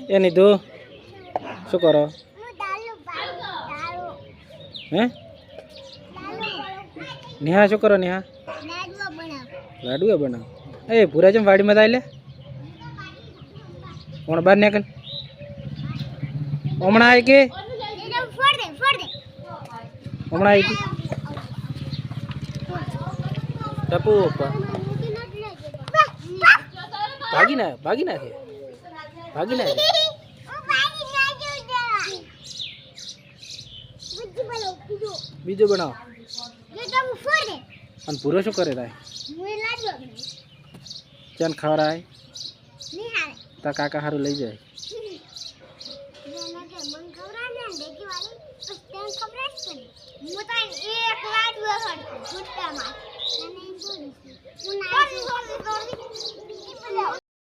એ નીધુ શું કરો હે નેહા શું કરો નેહા લાડુआ બનાવ ए पूरा जम वाड़ी में ले कौन बाहर निकल ओमना आई के ओमना आई की टपू ऊपर भागी ना थे भागी ना बीजो बनाओ अन पूरा शू करे रहा है चन खा रहा है ता काका हारू लई जाए